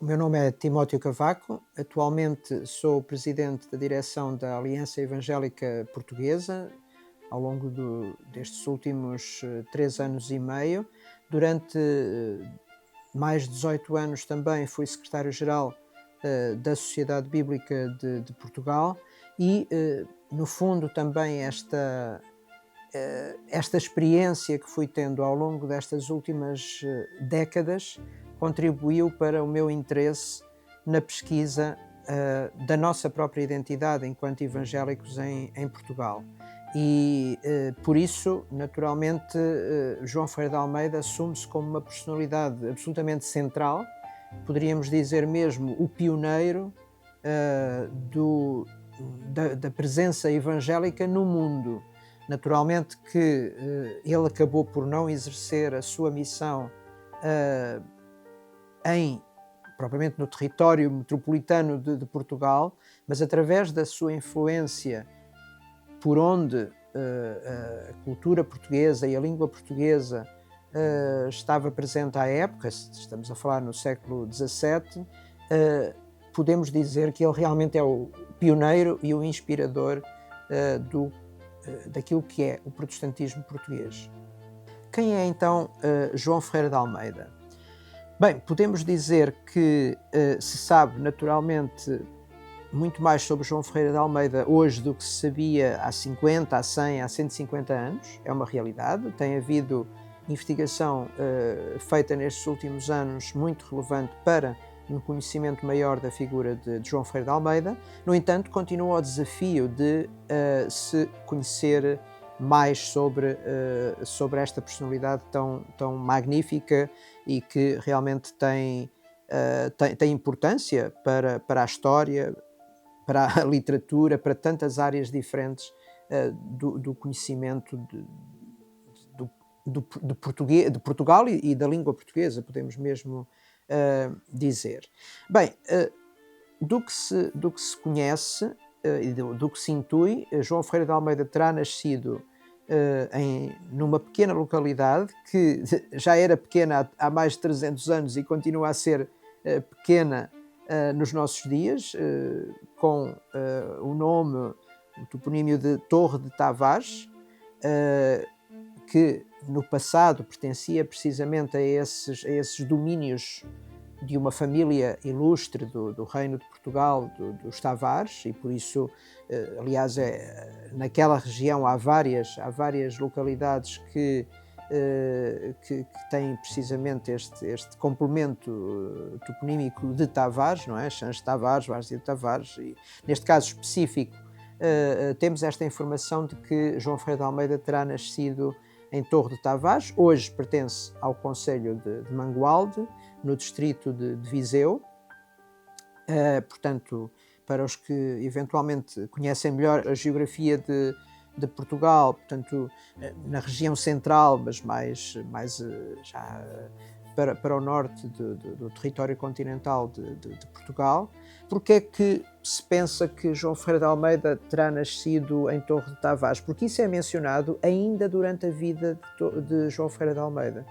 O meu nome é Timóteo Cavaco, atualmente sou presidente da direção da Aliança Evangélica Portuguesa, ao longo destes últimos 3 anos e meio. Durante mais de 18 anos também fui secretário-geral da Sociedade Bíblica de Portugal e, no fundo, também esta experiência que fui tendo ao longo destas últimas décadas contribuiu para o meu interesse na pesquisa da nossa própria identidade enquanto evangélicos em Portugal. E por isso, naturalmente, João Ferreira de Almeida assume-se como uma personalidade absolutamente central, poderíamos dizer mesmo o pioneiro da presença evangélica no mundo. Naturalmente que ele acabou por não exercer a sua missão propriamente no território metropolitano de Portugal, mas através da sua influência por onde a cultura portuguesa e a língua portuguesa estava presente à época, estamos a falar no século XVII, podemos dizer que ele realmente é o pioneiro e o inspirador daquilo que é o protestantismo português. Quem é então João Ferreira de Almeida? Bem, podemos dizer que se sabe naturalmente muito mais sobre João Ferreira de Almeida hoje do que se sabia há 50, há 100, há 150 anos, é uma realidade. Tem havido investigação feita nestes últimos anos muito relevante para um conhecimento maior da figura de João Ferreira de Almeida. No entanto, continua o desafio de se conhecer mais sobre esta personalidade tão magnífica e que realmente tem importância para a história, para a literatura, para tantas áreas diferentes do conhecimento de Portugal e da língua portuguesa, podemos mesmo dizer. Bem, do que se conhece e do que se intui, João Ferreira de Almeida terá nascido numa pequena localidade que já era pequena há mais de 300 anos e continua a ser pequena nos nossos dias, com o nome, o toponímio de Torre de Tavares, que no passado pertencia precisamente a esses domínios de uma família ilustre do Reino de Portugal, dos Tavares, e por isso, aliás, naquela região há várias localidades que têm precisamente este complemento toponímico de Tavares, não é? Sanches de Tavares, Várzea de Tavares, e neste caso específico temos esta informação de que João Ferreira de Almeida terá nascido em Torre de Tavares, hoje pertence ao concelho de Mangualde, no distrito de Viseu. Portanto, para os que eventualmente conhecem melhor a geografia de Portugal, portanto, na região central, mas mais já para o norte do território continental de Portugal. Porque é que se pensa que João Ferreira de Almeida terá nascido em Torre de Tavares? Porque isso é mencionado ainda durante a vida de João Ferreira de Almeida.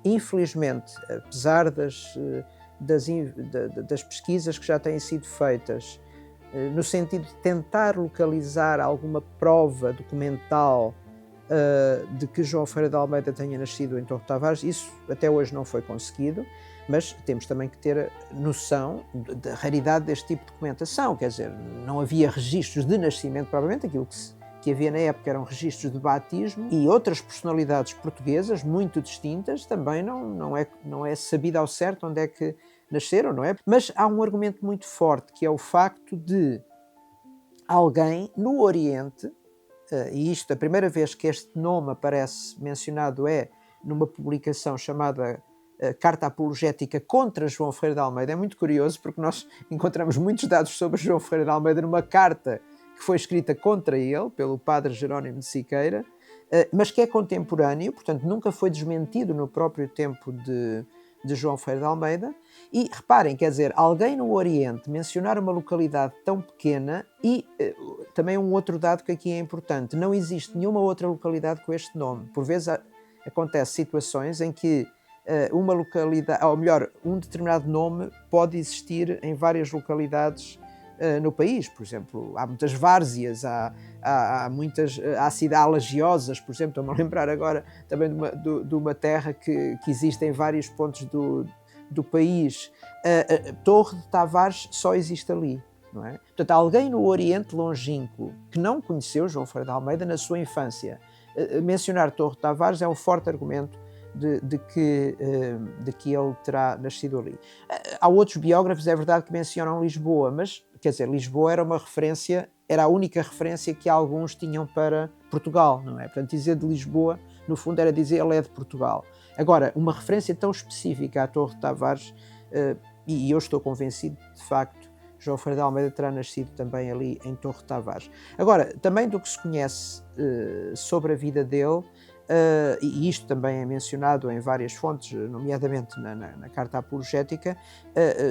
Infelizmente, apesar das pesquisas que já têm sido feitas, no sentido de tentar localizar alguma prova documental de que João Ferreira de Almeida tenha nascido em Torre de Tavares, isso até hoje não foi conseguido, mas temos também que ter noção da raridade deste tipo de documentação, quer dizer, não havia registros de nascimento, provavelmente aquilo que havia na época eram registros de batismo, e outras personalidades portuguesas muito distintas também não é sabido ao certo onde é que nasceram, não é? Mas há um argumento muito forte, que é o facto de alguém no Oriente, e isto, a primeira vez que este nome aparece mencionado é numa publicação chamada Carta Apologética contra João Ferreira de Almeida. É muito curioso porque nós encontramos muitos dados sobre João Ferreira de Almeida numa carta que foi escrita contra ele, pelo padre Jerónimo de Siqueira, mas que é contemporâneo, portanto nunca foi desmentido no próprio tempo de João Ferreira de Almeida. E reparem, quer dizer, alguém no Oriente mencionar uma localidade tão pequena e também um outro dado que aqui é importante, não existe nenhuma outra localidade com este nome. Por vezes acontece situações em que uma localidade, ou melhor, um determinado nome pode existir em várias localidades no país. Por exemplo, há muitas várzeas, há muitas, há lagiosas, por exemplo, estou-me a lembrar agora também de uma terra que existe em vários pontos do país. A Torre de Tavares só existe ali, não é? Portanto, alguém no Oriente Longínquo que não conheceu João Ferreira de Almeida na sua infância, mencionar Torre de Tavares é um forte argumento de que ele terá nascido ali. Há outros biógrafos, é verdade, que mencionam Lisboa, mas, quer dizer, Lisboa era uma referência, era a única referência que alguns tinham para Portugal, não é? Portanto, dizer de Lisboa, no fundo, era dizer ele é de Portugal. Agora, uma referência tão específica à Torre de Tavares, e eu estou convencido, de facto, João Ferreira de Almeida terá nascido também ali em Torre de Tavares. Agora, também do que se conhece sobre a vida dele, e isto também é mencionado em várias fontes, nomeadamente na Carta Apologética,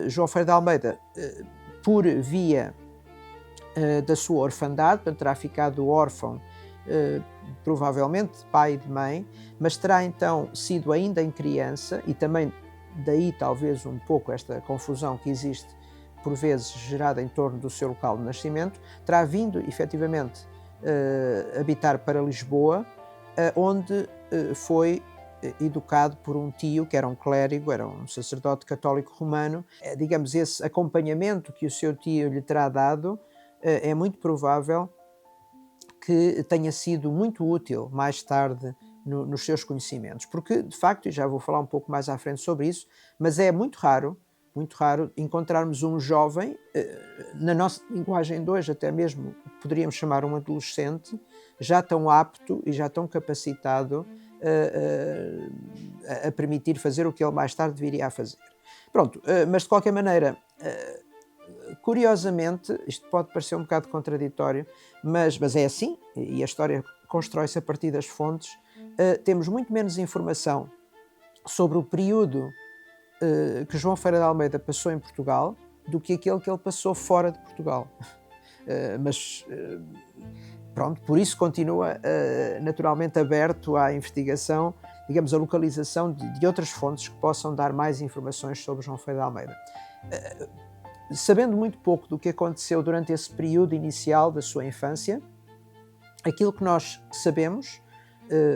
João Ferreira de Almeida, por via da sua orfandade, portanto, terá ficado órfão, provavelmente de pai e de mãe, mas terá então sido ainda em criança, e também daí talvez um pouco esta confusão que existe por vezes gerada em torno do seu local de nascimento, terá vindo efetivamente habitar para Lisboa, onde foi educado por um tio que era um clérigo, era um sacerdote católico romano. Digamos, esse acompanhamento que o seu tio lhe terá dado é muito provável que tenha sido muito útil mais tarde nos seus conhecimentos, porque de facto, e já vou falar um pouco mais à frente sobre isso, mas é muito raro encontrarmos um jovem, na nossa linguagem de hoje até mesmo poderíamos chamar um adolescente, já tão apto e já tão capacitado a permitir fazer o que ele mais tarde viria a fazer. Pronto, mas de qualquer maneira, curiosamente, isto pode parecer um bocado contraditório, mas é assim, e a história constrói-se a partir das fontes, temos muito menos informação sobre o período que João Ferreira de Almeida passou em Portugal do que aquele que ele passou fora de Portugal. Mas pronto, por isso continua naturalmente aberto à investigação, digamos, a localização de outras fontes que possam dar mais informações sobre João Ferreira de Almeida. Sabendo muito pouco do que aconteceu durante esse período inicial da sua infância, aquilo que nós sabemos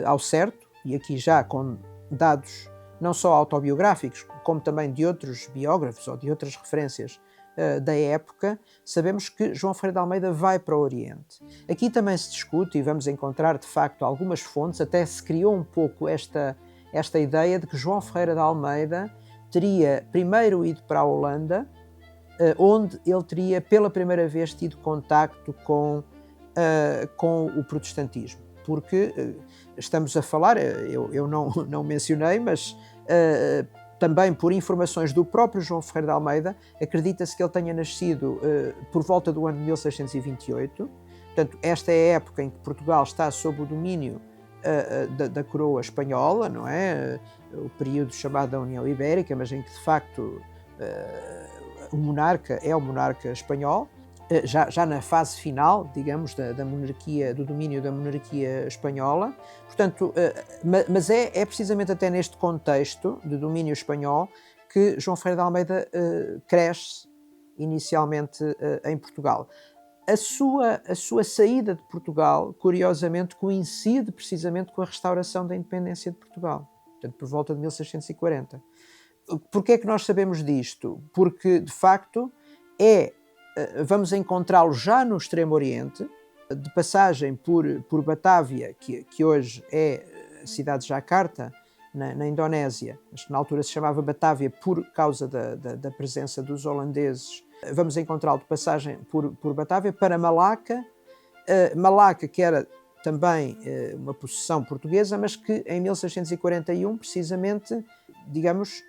ao certo, e aqui já com dados não só autobiográficos, como também de outros biógrafos ou de outras referências da época, sabemos que João Ferreira de Almeida vai para o Oriente. Aqui também se discute, e vamos encontrar de facto algumas fontes, até se criou um pouco esta ideia de que João Ferreira de Almeida teria primeiro ido para a Holanda, onde ele teria pela primeira vez tido contacto com o protestantismo. Porque estamos a falar, eu não mencionei, mas também por informações do próprio João Ferreira de Almeida, acredita-se que ele tenha nascido por volta do ano de 1628. Portanto, esta é a época em que Portugal está sob o domínio da coroa espanhola, não é? O período chamado da União Ibérica, mas em que de facto o monarca é o monarca espanhol. Já na fase final, digamos, da monarquia, do domínio da monarquia espanhola. Portanto, mas é precisamente até neste contexto de domínio espanhol que João Ferreira de Almeida cresce inicialmente em Portugal. A sua saída de Portugal, curiosamente, coincide precisamente com a restauração da independência de Portugal, portanto, por volta de 1640. Porquê é que nós sabemos disto? Porque, de facto, vamos encontrá-lo já no Extremo Oriente, de passagem por Batávia, que hoje é a cidade de Jakarta, na Indonésia, mas que na altura se chamava Batávia por causa da presença dos holandeses. Vamos encontrá-lo de passagem por Batávia para Malaca, Malaca que era também uma possessão portuguesa, mas que em 1641, precisamente, digamos,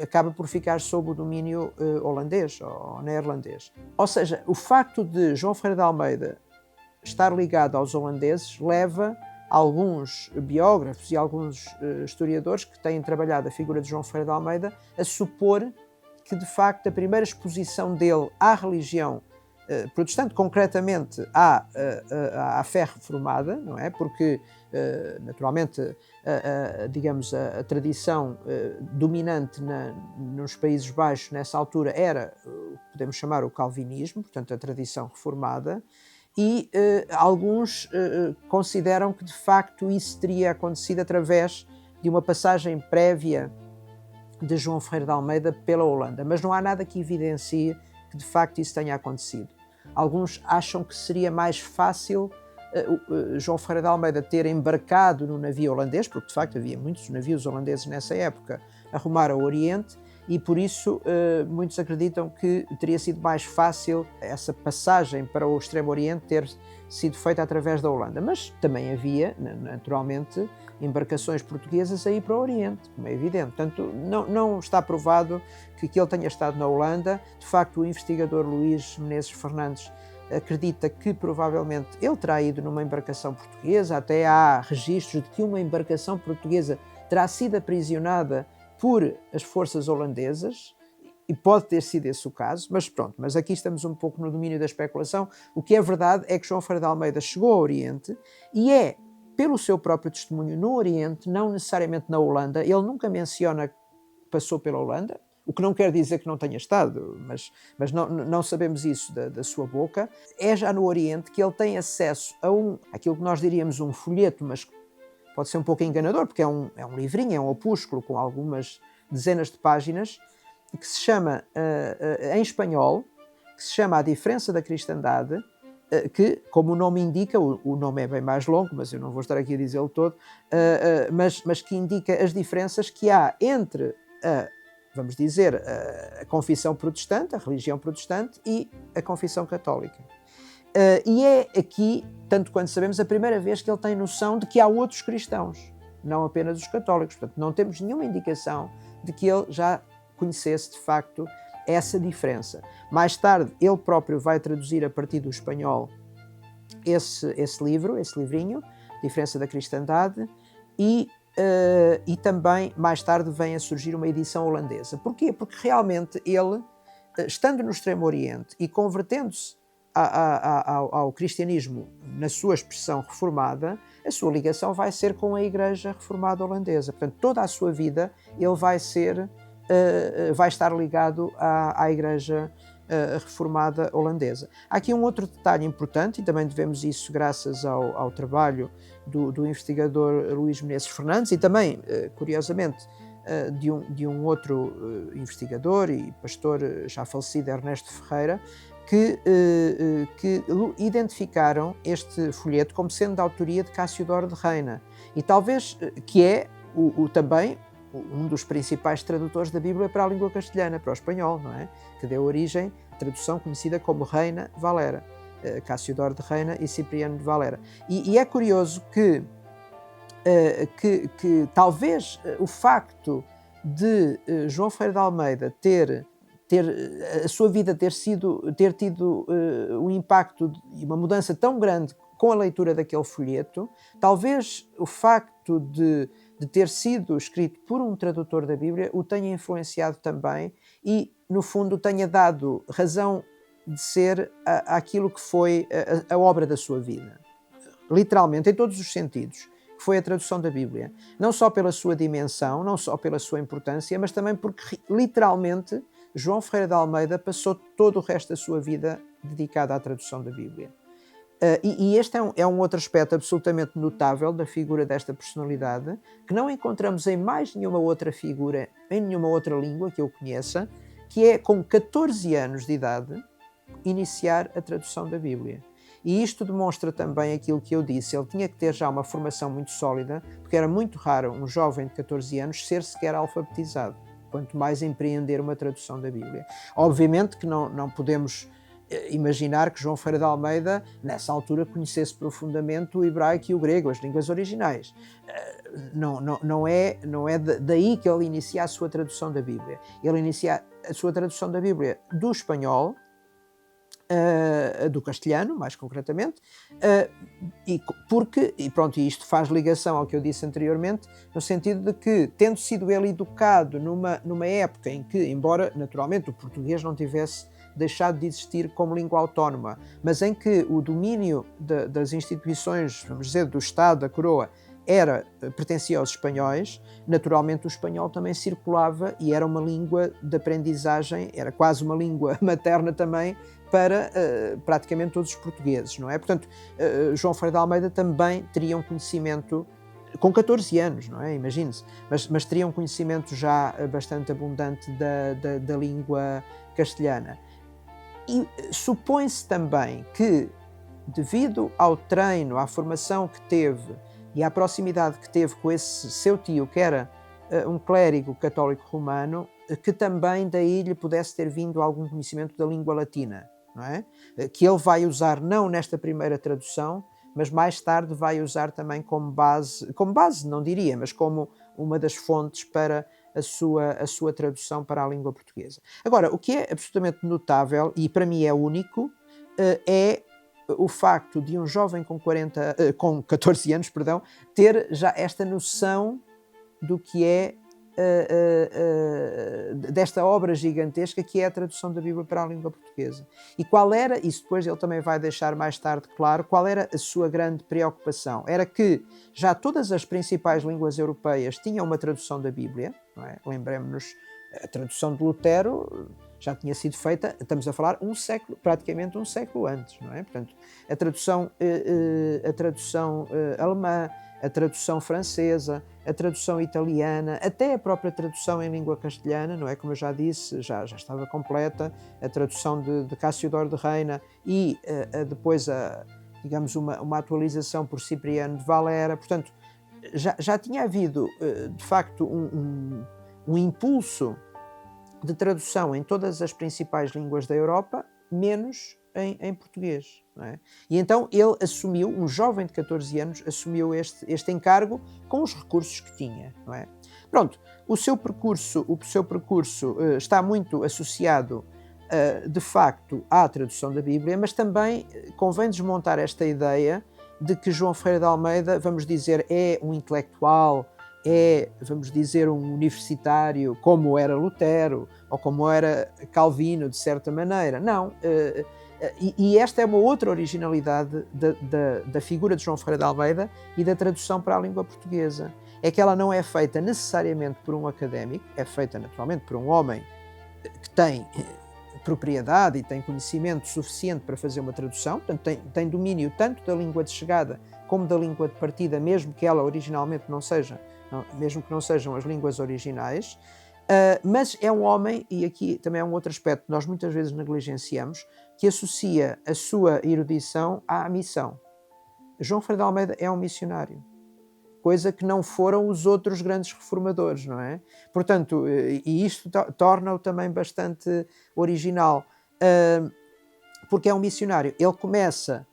acaba por ficar sob o domínio holandês ou neerlandês. Ou seja, o facto de João Ferreira de Almeida estar ligado aos holandeses leva alguns biógrafos e alguns historiadores que têm trabalhado a figura de João Ferreira de Almeida a supor que, de facto, a primeira exposição dele à religião protestante, concretamente à fé reformada, não é? Porque, naturalmente, digamos, a tradição dominante nos Países Baixos nessa altura era o que podemos chamar o calvinismo, portanto a tradição reformada, e alguns consideram que de facto isso teria acontecido através de uma passagem prévia de João Ferreira de Almeida pela Holanda, mas não há nada que evidencie que de facto isso tenha acontecido. Alguns acham que seria mais fácil João Ferreira de Almeida ter embarcado no navio holandês, porque de facto havia muitos navios holandeses nessa época a rumar ao Oriente, e por isso muitos acreditam que teria sido mais fácil essa passagem para o Extremo Oriente ter sido feita através da Holanda. Mas também havia, naturalmente, embarcações portuguesas a ir para o Oriente, como é evidente. Portanto, não está provado que ele tenha estado na Holanda. De facto, o investigador Luís Menezes Fernandes acredita que provavelmente ele terá ido numa embarcação portuguesa. Até há registros de que uma embarcação portuguesa terá sido aprisionada por as forças holandesas, e pode ter sido esse o caso, mas pronto, mas aqui estamos um pouco no domínio da especulação. O que é verdade é que João Ferreira de Almeida chegou ao Oriente, e é pelo seu próprio testemunho no Oriente, não necessariamente na Holanda. Ele nunca menciona que passou pela Holanda, o que não quer dizer que não tenha estado, mas não sabemos isso da sua boca. É já no Oriente que ele tem acesso a aquilo que nós diríamos um folheto, mas pode ser um pouco enganador, porque é um livrinho, é um opúsculo com algumas dezenas de páginas, que se chama, em espanhol, que se chama A Diferença da Cristandade, que, como o nome indica, o nome é bem mais longo, mas eu não vou estar aqui a dizê-lo todo, mas que indica as diferenças que há entre vamos dizer, a confissão protestante, a religião protestante, e a confissão católica. E é aqui, tanto quanto sabemos, a primeira vez que ele tem noção de que há outros cristãos, não apenas os católicos. Portanto, não temos nenhuma indicação de que ele já conhecesse, de facto, essa diferença. Mais tarde, ele próprio vai traduzir a partir do espanhol esse livrinho, Diferença da Cristandade, e também, mais tarde, vem a surgir uma edição holandesa. Porquê? Porque realmente ele, estando no Extremo Oriente e convertendo-se ao cristianismo na sua expressão reformada, a sua ligação vai ser com a Igreja Reformada Holandesa. Portanto, toda a sua vida ele vai estar ligado à Igreja Reformada Holandesa. Há aqui um outro detalhe importante, e também devemos isso graças ao trabalho do investigador Luís Menezes Fernandes, e também, curiosamente, de um outro investigador e pastor já falecido, Ernesto Ferreira, que identificaram este folheto como sendo da autoria de Cássio-Dor de Reina, e talvez que é também um dos principais tradutores da Bíblia para a língua castelhana, para o espanhol, não é? Que deu origem à tradução conhecida como Reina Valera, Cássio-Dor de Reina e Cipriano de Valera. E é curioso que talvez o facto de João Ferreira de Almeida ter a sua vida ter tido um impacto e uma mudança tão grande com a leitura daquele folheto, talvez o facto de ter sido escrito por um tradutor da Bíblia o tenha influenciado também e, no fundo, tenha dado razão de ser aquilo que foi a obra da sua vida. Literalmente, em todos os sentidos, foi a tradução da Bíblia. Não só pela sua dimensão, não só pela sua importância, mas também porque, literalmente, João Ferreira de Almeida passou todo o resto da sua vida dedicado à tradução da Bíblia. E este é um outro aspecto absolutamente notável da figura desta personalidade, que não encontramos em mais nenhuma outra figura, em nenhuma outra língua que eu conheça, que é, com 14 anos de idade, iniciar a tradução da Bíblia. E isto demonstra também aquilo que eu disse, ele tinha que ter já uma formação muito sólida, porque era muito raro um jovem de 14 anos ser sequer alfabetizado, quanto mais empreender uma tradução da Bíblia. Obviamente que não podemos imaginar que João Ferreira de Almeida, nessa altura, conhecesse profundamente o hebraico e o grego, as línguas originais. Não é daí que ele inicia a sua tradução da Bíblia. Ele inicia a sua tradução da Bíblia do espanhol, do castelhano, mais concretamente, e isto faz ligação ao que eu disse anteriormente, no sentido de que, tendo sido ele educado numa época em que, embora naturalmente o português não tivesse deixado de existir como língua autónoma, mas em que o domínio das instituições, vamos dizer, do Estado, da coroa, pertencia aos espanhóis, naturalmente o espanhol também circulava e era uma língua de aprendizagem, era quase uma língua materna também para praticamente todos os portugueses, não é? Portanto, João Ferreira de Almeida também teria um conhecimento, com 14 anos, não é? Imagine-se, mas teria um conhecimento já bastante abundante da língua castelhana. E supõe-se também que, devido ao treino, à formação que teve e à proximidade que teve com esse seu tio, que era um clérigo católico romano, que também daí lhe pudesse ter vindo algum conhecimento da língua latina, não é? Que ele vai usar não nesta primeira tradução, mas mais tarde vai usar também como base não diria, mas como uma das fontes para a sua tradução para a língua portuguesa. Agora, o que é absolutamente notável, e para mim é único, é o facto de um jovem com 14 anos, ter já esta noção do que é desta obra gigantesca que é a tradução da Bíblia para a língua portuguesa. E qual era, isso depois ele também vai deixar mais tarde claro, qual era a sua grande preocupação? Era que já todas as principais línguas europeias tinham uma tradução da Bíblia, não é? Lembremos-nos, a tradução de Lutero já tinha sido feita, estamos a falar praticamente um século antes, não é? Portanto, a tradução alemã, a tradução francesa, a tradução italiana, até a própria tradução em língua castelhana, não é? Como eu já disse, já estava completa, a tradução de Cássio de Reina e depois, digamos, uma atualização por Cipriano de Valera. Portanto, já tinha havido, de facto, um impulso de tradução em todas as principais línguas da Europa, menos em português. Não é? E então ele assumiu, um jovem de 14 anos, assumiu este encargo com os recursos que tinha. Não é? Pronto, o seu percurso está muito associado, de facto, à tradução da Bíblia, mas também convém desmontar esta ideia de que João Ferreira de Almeida, vamos dizer, é um intelectual, vamos dizer, um universitário, como era Lutero, ou como era Calvino, de certa maneira. Não. E esta é uma outra originalidade da figura de João Ferreira de Almeida e da tradução para a língua portuguesa. É que ela não é feita necessariamente por um académico, é feita naturalmente por um homem que tem propriedade e tem conhecimento suficiente para fazer uma tradução, portanto tem domínio tanto da língua de chegada como da língua de partida, mesmo que ela originalmente mesmo que não sejam as línguas originais, mas é um homem, e aqui também é um outro aspecto que nós muitas vezes negligenciamos, que associa a sua erudição à missão. João Ferreira de Almeida é um missionário, coisa que não foram os outros grandes reformadores, não é? Portanto, e isto torna-o também bastante original, porque é um missionário. Ele começa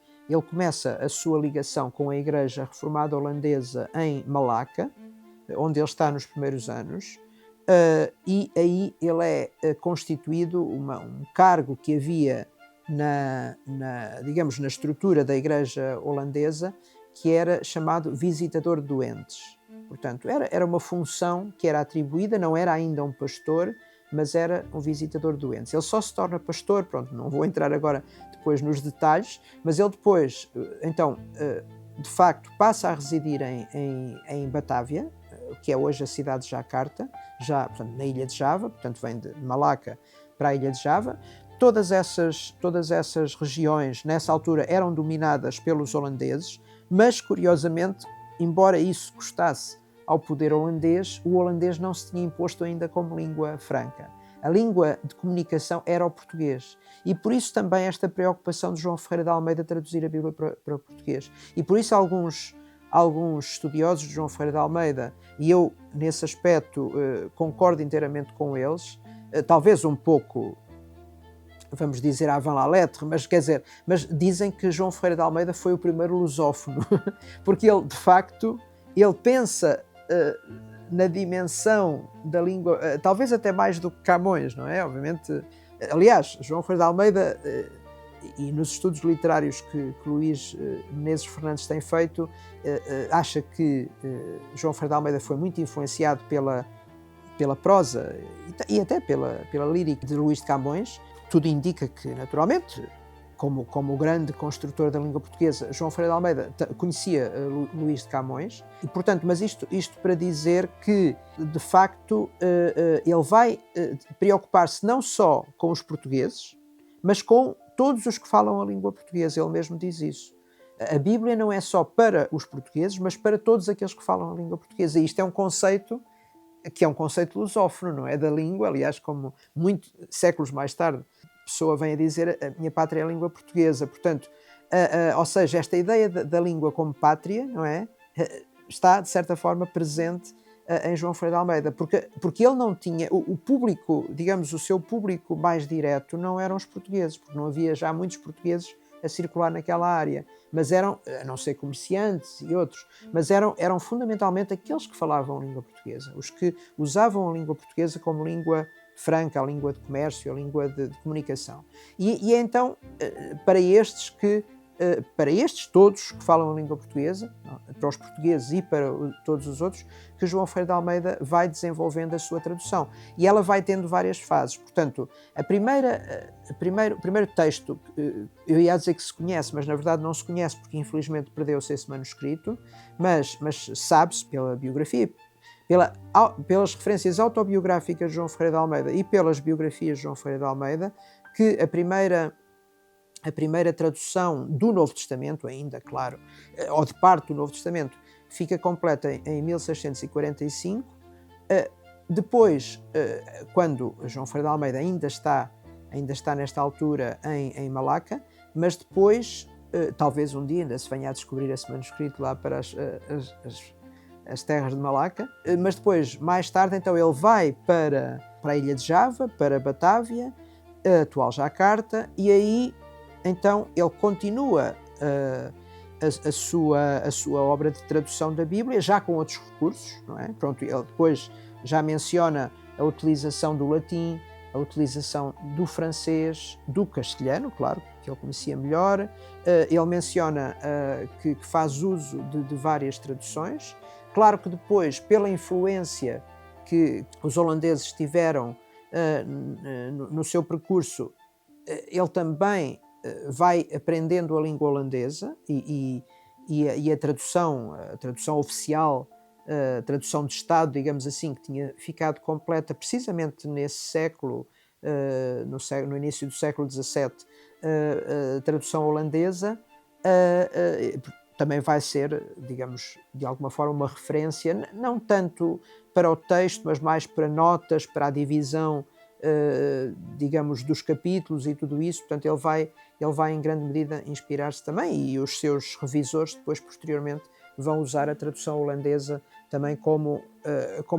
a sua ligação com a Igreja Reformada Holandesa em Malaca, onde ele está nos primeiros anos, e aí ele é constituído um cargo que havia digamos, na estrutura da Igreja Holandesa, que era chamado visitador de doentes. Portanto, era uma função que era atribuída, não era ainda um pastor, mas era um visitador de doentes. Ele só se torna pastor, pronto, não vou entrar agora depois nos detalhes, mas ele depois, então, de facto, passa a residir em Batávia, que é hoje a cidade de Jakarta, portanto, na ilha de Java, portanto vem de Malaca para a ilha de Java. Todas essas regiões, nessa altura, eram dominadas pelos holandeses, mas, curiosamente, embora isso custasse ao poder holandês, o holandês não se tinha imposto ainda como língua franca. A língua de comunicação era o português. E por isso também esta preocupação de João Ferreira de Almeida traduzir a Bíblia para o português. E por isso alguns estudiosos de João Ferreira de Almeida, e eu, nesse aspecto, concordo inteiramente com eles, talvez um pouco, vamos dizer, avant la lettre, mas dizem que João Ferreira de Almeida foi o primeiro lusófono, porque ele, de facto, ele pensa na dimensão da língua, talvez até mais do que Camões, não é? Obviamente, aliás, João Ferreira de Almeida e nos estudos literários que Luís Menezes Fernandes tem feito, acha que João Ferreira de Almeida foi muito influenciado pela prosa e até pela lírica de Luís de Camões. Tudo indica que, naturalmente, como o grande construtor da língua portuguesa, João Ferreira de Almeida conhecia Luís de Camões, e, portanto, mas isto para dizer que, de facto, ele vai preocupar-se não só com os portugueses, mas com todos os que falam a língua portuguesa. Ele mesmo diz isso. A Bíblia não é só para os portugueses, mas para todos aqueles que falam a língua portuguesa. E isto é um conceito que é um conceito lusófono, não é? Da língua, aliás, como séculos mais tarde, a pessoa vem a dizer a minha pátria é a língua portuguesa. Portanto, ou seja, esta ideia da língua como pátria, não é? Está, de certa forma, presente em João Ferreira de Almeida, porque ele não tinha, o público, digamos, o seu público mais direto não eram os portugueses, porque não havia já muitos portugueses a circular naquela área, mas eram, a não ser comerciantes e outros, mas eram fundamentalmente aqueles que falavam a língua portuguesa, os que usavam a língua portuguesa como língua franca, a língua de comércio, a língua de comunicação. E é então para estes todos que falam a língua portuguesa, para os portugueses e para todos os outros, que João Ferreira de Almeida vai desenvolvendo a sua tradução. E ela vai tendo várias fases. Portanto, o primeiro texto, eu ia dizer que se conhece, mas na verdade não se conhece, porque infelizmente perdeu-se esse manuscrito, mas sabe-se pela biografia, pelas referências autobiográficas de João Ferreira de Almeida e pelas biografias de João Ferreira de Almeida, que a primeira tradução do Novo Testamento, ainda, claro, ou de parte do Novo Testamento, fica completa em 1645. Depois, quando João Ferreira de Almeida ainda está nesta altura em Malaca, mas depois, talvez um dia ainda se venha a descobrir esse manuscrito lá para as terras de Malaca, mas depois, mais tarde, então ele vai para a ilha de Java, para Batávia, a atual Jacarta, e aí então ele continua a sua obra de tradução da Bíblia, já com outros recursos, não é? Pronto, ele depois já menciona a utilização do latim, a utilização do francês, do castelhano, claro, que ele conhecia melhor. Ele menciona que faz uso de várias traduções. Claro que depois, pela influência que os holandeses tiveram no seu percurso, ele também vai aprendendo a língua holandesa e a tradução oficial, a tradução de Estado, digamos assim, que tinha ficado completa precisamente nesse século, no início do século XVII, a tradução holandesa, também vai ser, digamos, de alguma forma uma referência, não tanto para o texto, mas mais para notas, para a divisão, digamos, dos capítulos e tudo isso. Portanto, ele vai em grande medida inspirar-se também, e os seus revisores depois, posteriormente, vão usar a tradução holandesa também como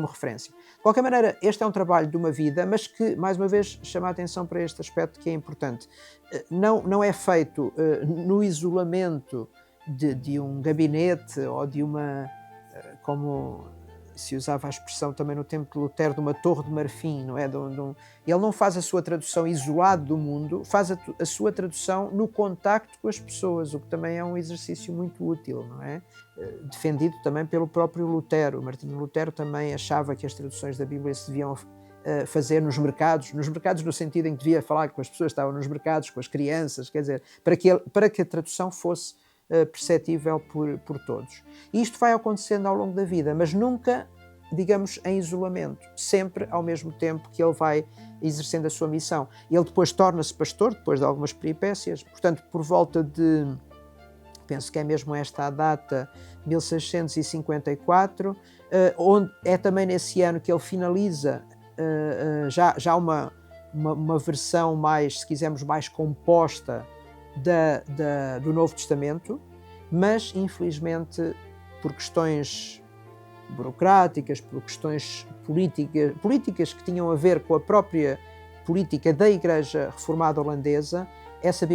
referência. De qualquer maneira, este é um trabalho de uma vida, mas que, mais uma vez, chama a atenção para este aspecto que é importante. Não é feito no isolamento de um gabinete ou de uma, como se usava a expressão também no tempo de Lutero, de uma torre de marfim, não é? Ele não faz a sua tradução isolado do mundo, faz a sua tradução no contacto com as pessoas, o que também é um exercício muito útil, não é? Defendido também pelo próprio Lutero. Martinho Lutero também achava que as traduções da Bíblia se deviam fazer nos mercados no sentido em que devia falar com as pessoas que estavam nos mercados, com as crianças, quer dizer, para que a tradução fosse perceptível por todos. E isto vai acontecendo ao longo da vida, mas nunca, digamos, em isolamento, sempre ao mesmo tempo que ele vai exercendo a sua missão. Ele depois torna-se pastor, depois de algumas peripécias, portanto, por volta de, penso que é mesmo esta a data, 1654, onde é também nesse ano que ele finaliza já uma versão mais, se quisermos, mais composta do Novo Testamento, mas infelizmente por questões burocráticas, por questões políticas que tinham a ver com a própria política da Igreja Reformada Holandesa, esse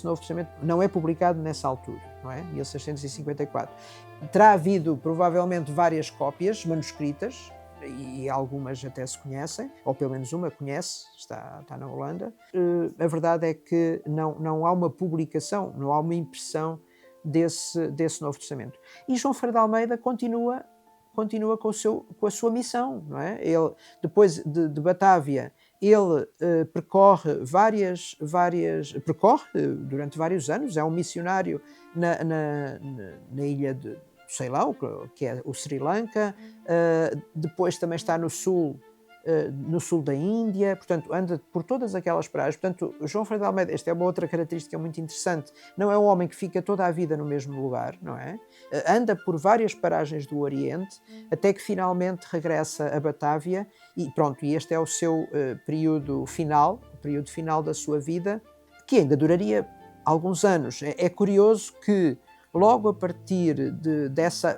Novo Testamento não é publicado nessa altura, não é? 1654. Terá havido provavelmente várias cópias manuscritas, e algumas até se conhecem, ou pelo menos uma conhece, está na Holanda. A verdade é que não há uma publicação, não há uma impressão desse Novo Testamento. E João Ferreira de Almeida continua com a sua missão, não é? Ele, depois de Batávia, ele percorre durante vários anos, é um missionário na ilha de Ceilão, que é o Sri Lanka, depois também está no sul da Índia, portanto anda por todas aquelas praias. Portanto, João Ferreira de Almeida, esta é uma outra característica muito interessante, não é um homem que fica toda a vida no mesmo lugar, não é? Anda por várias paragens do Oriente, até que finalmente regressa a Batávia e pronto, e este é o seu período final da sua vida, que ainda duraria alguns anos. É curioso que logo a partir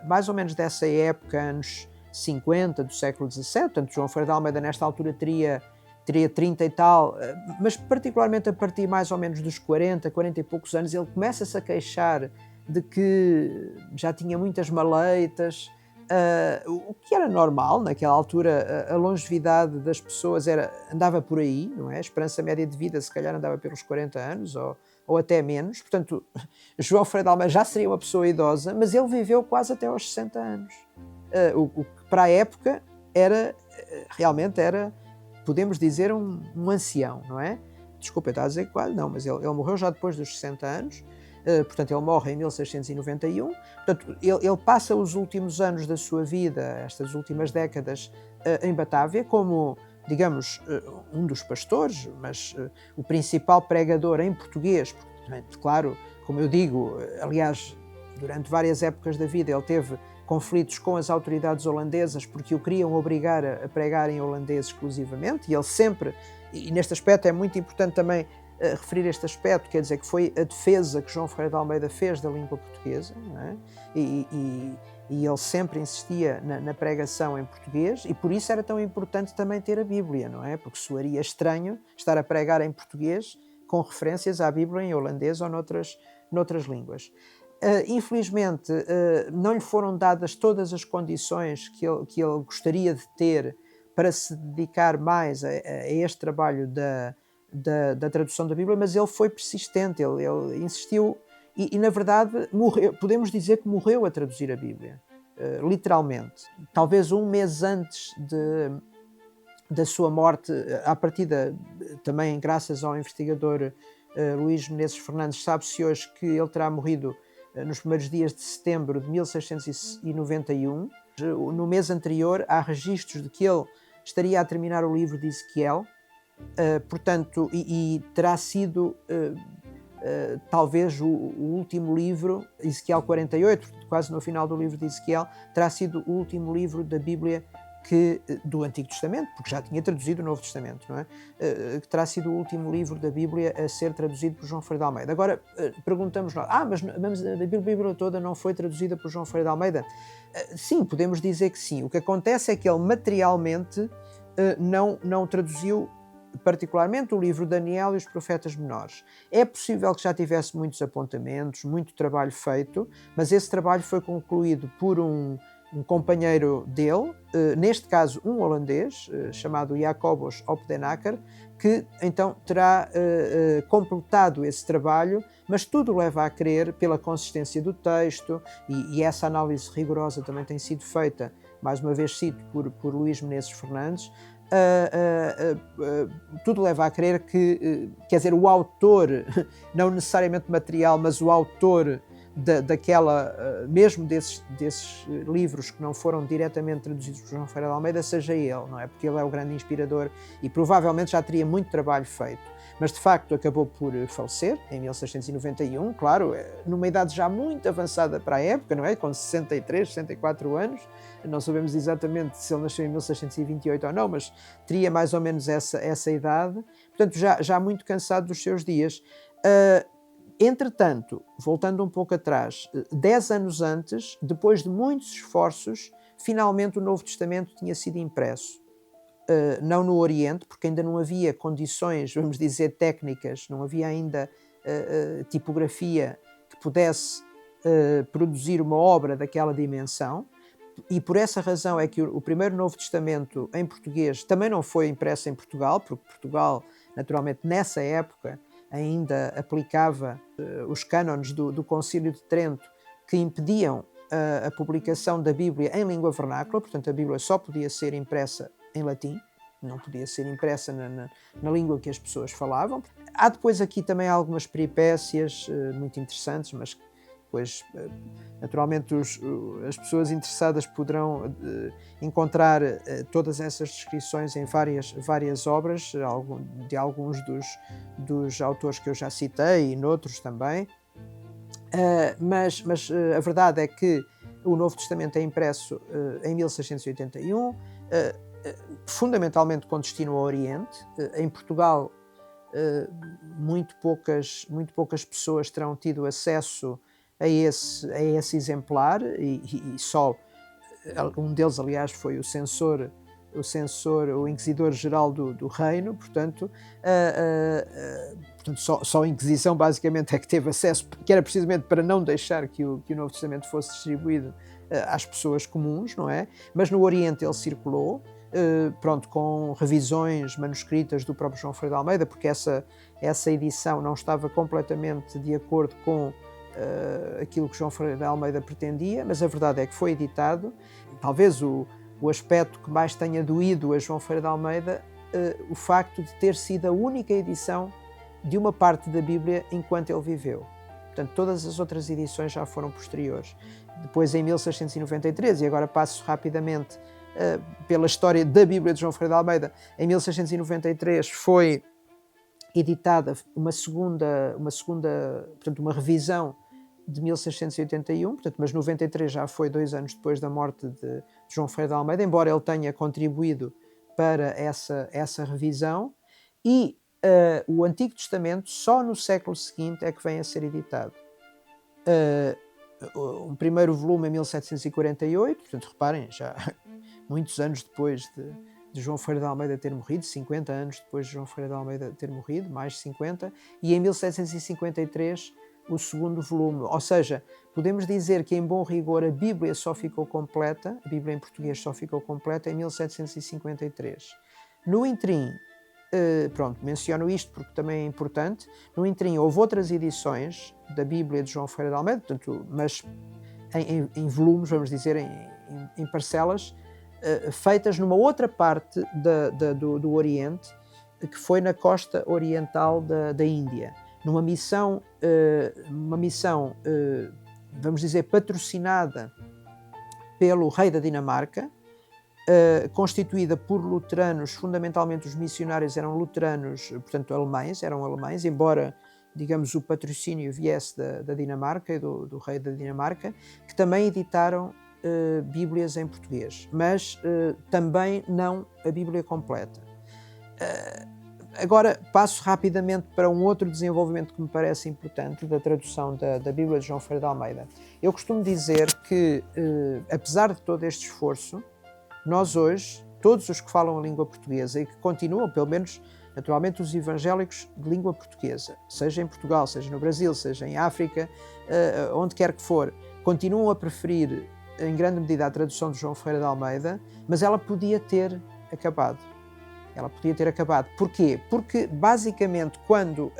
mais ou menos dessa época, anos 50 do século XVII, portanto João Ferreira de Almeida nesta altura teria 30 e tal, mas particularmente a partir mais ou menos dos 40 e poucos anos, ele começa-se a queixar de que já tinha muitas maleitas, o que era normal naquela altura. A longevidade das pessoas andava por aí, não é? A esperança média de vida se calhar andava pelos 40 anos ou até menos. Portanto, João Ferreira de Almeida já seria uma pessoa idosa, mas ele viveu quase até aos 60 anos. O que para a época realmente era, podemos dizer, um ancião, não é? Desculpa, eu estava a dizer que quase não, mas ele morreu já depois dos 60 anos, portanto ele morre em 1691, portanto ele passa os últimos anos da sua vida, estas últimas décadas, em Batávia, como, digamos, um dos pastores, mas o principal pregador em português, porque, claro, como eu digo, aliás, durante várias épocas da vida ele teve conflitos com as autoridades holandesas porque o queriam obrigar a pregar em holandês exclusivamente, e ele sempre, e neste aspecto é muito importante também referir este aspecto, quer dizer, que foi a defesa que João Ferreira de Almeida fez da língua portuguesa, não é? E ele sempre insistia na pregação em português, e por isso era tão importante também ter a Bíblia, não é? Porque soaria estranho estar a pregar em português com referências à Bíblia em holandês ou noutras línguas. Infelizmente, não lhe foram dadas todas as condições que ele gostaria de ter para se dedicar mais a este trabalho da tradução da Bíblia, mas ele foi persistente, ele insistiu e, na verdade, podemos dizer que morreu a traduzir a Bíblia, literalmente. Talvez um mês antes da sua morte, à partida, também graças ao investigador Luís Menezes Fernandes, sabe-se hoje que ele terá morrido nos primeiros dias de setembro de 1691. No mês anterior há registros de que ele estaria a terminar o livro de Ezequiel, portanto, e terá sido talvez o último livro, Ezequiel 48, quase no final do livro de Ezequiel, terá sido o último livro da Bíblia do Antigo Testamento, porque já tinha traduzido o Novo Testamento, não é? Que terá sido o último livro da Bíblia a ser traduzido por João Ferreira de Almeida. Agora, perguntamos nós, mas a Bíblia toda não foi traduzida por João Ferreira de Almeida? Sim, podemos dizer que sim. O que acontece é que ele materialmente não traduziu particularmente o livro de Daniel e os profetas menores. É possível que já tivesse muitos apontamentos, muito trabalho feito, mas esse trabalho foi concluído por um companheiro dele, neste caso um holandês, chamado Jacobus Opdenacker, que então terá completado esse trabalho, mas tudo leva a crer, pela consistência do texto, e essa análise rigorosa também tem sido feita, mais uma vez cito, por Luís Menezes Fernandes, tudo leva a crer que, quer dizer, o autor, não necessariamente material, mas o autor mesmo desses livros que não foram diretamente traduzidos por João Ferreira de Almeida, seja ele, não é? Porque ele é o grande inspirador e provavelmente já teria muito trabalho feito. Mas de facto acabou por falecer em 1691, claro, numa idade já muito avançada para a época, não é? Com 63, 64 anos, não sabemos exatamente se ele nasceu em 1628 ou não, mas teria mais ou menos essa idade, portanto já muito cansado dos seus dias. Entretanto, voltando um pouco atrás, 10 anos antes, depois de muitos esforços, finalmente o Novo Testamento tinha sido impresso. Não no Oriente, porque ainda não havia condições, vamos dizer, técnicas, não havia ainda tipografia que pudesse produzir uma obra daquela dimensão, e por essa razão é que o primeiro Novo Testamento em português também não foi impresso em Portugal, porque Portugal, naturalmente, nessa época ainda aplicava os cânones do Concílio de Trento, que impediam a publicação da Bíblia em língua vernácula, portanto a Bíblia só podia ser impressa em latim, não podia ser impressa na língua que as pessoas falavam. Há depois aqui também algumas peripécias muito interessantes, mas depois, naturalmente, as pessoas interessadas poderão encontrar todas essas descrições em várias obras, de alguns dos autores que eu já citei e noutros também. Mas a verdade é que o Novo Testamento é impresso em 1681, fundamentalmente com destino ao Oriente. Em Portugal, muito poucas pessoas terão tido acesso a esse exemplar, e só um deles, aliás, foi o Inquisidor-Geral do Reino, portanto só a Inquisição basicamente é que teve acesso, que era precisamente para não deixar que o Novo Testamento fosse distribuído às pessoas comuns, não é? Mas no Oriente ele circulou, com revisões manuscritas do próprio João Ferreira de Almeida, porque essa edição não estava completamente de acordo com aquilo que João Ferreira de Almeida pretendia, mas a verdade é que foi editado. Talvez o aspecto que mais tenha doído a João Ferreira de Almeida, o facto de ter sido a única edição de uma parte da Bíblia enquanto ele viveu. Portanto, todas as outras edições já foram posteriores. Depois, em 1693, e agora passo rapidamente pela história da Bíblia de João Ferreira de Almeida, em 1693 foi editada uma revisão de 1681, portanto, mas 93 já foi 2 anos depois da morte de João Ferreira de Almeida, embora ele tenha contribuído para essa revisão, e o Antigo Testamento só no século seguinte é que vem a ser editado. Um primeiro volume em 1748, portanto, reparem, já muitos anos depois de João Ferreira de Almeida ter morrido, 50 anos depois de João Ferreira de Almeida ter morrido, mais 50, e em 1753 o segundo volume. Ou seja, podemos dizer que, em bom rigor, a Bíblia só ficou completa, a Bíblia em português só ficou completa em 1753. No interim, menciono isto porque também é importante, no interim houve outras edições da Bíblia de João Ferreira de Almeida, portanto, mas em volumes, vamos dizer, em parcelas, feitas numa outra parte do Oriente, que foi na costa oriental da Índia, numa missão, vamos dizer, patrocinada pelo rei da Dinamarca, constituída por luteranos. Fundamentalmente os missionários eram luteranos, portanto eram alemães, embora, digamos, o patrocínio viesse da Dinamarca e do rei da Dinamarca, que também editaram Bíblias em português, mas também não a Bíblia completa. Agora passo rapidamente para um outro desenvolvimento que me parece importante da tradução da Bíblia de João Ferreira de Almeida. Eu costumo dizer que, apesar de todo este esforço, nós hoje, todos os que falam a língua portuguesa e que continuam, pelo menos, naturalmente, os evangélicos de língua portuguesa, seja em Portugal, seja no Brasil, seja em África, onde quer que for, continuam a preferir, em grande medida, a tradução de João Ferreira de Almeida, mas ela podia ter acabado. Porquê? Porque, basicamente, quando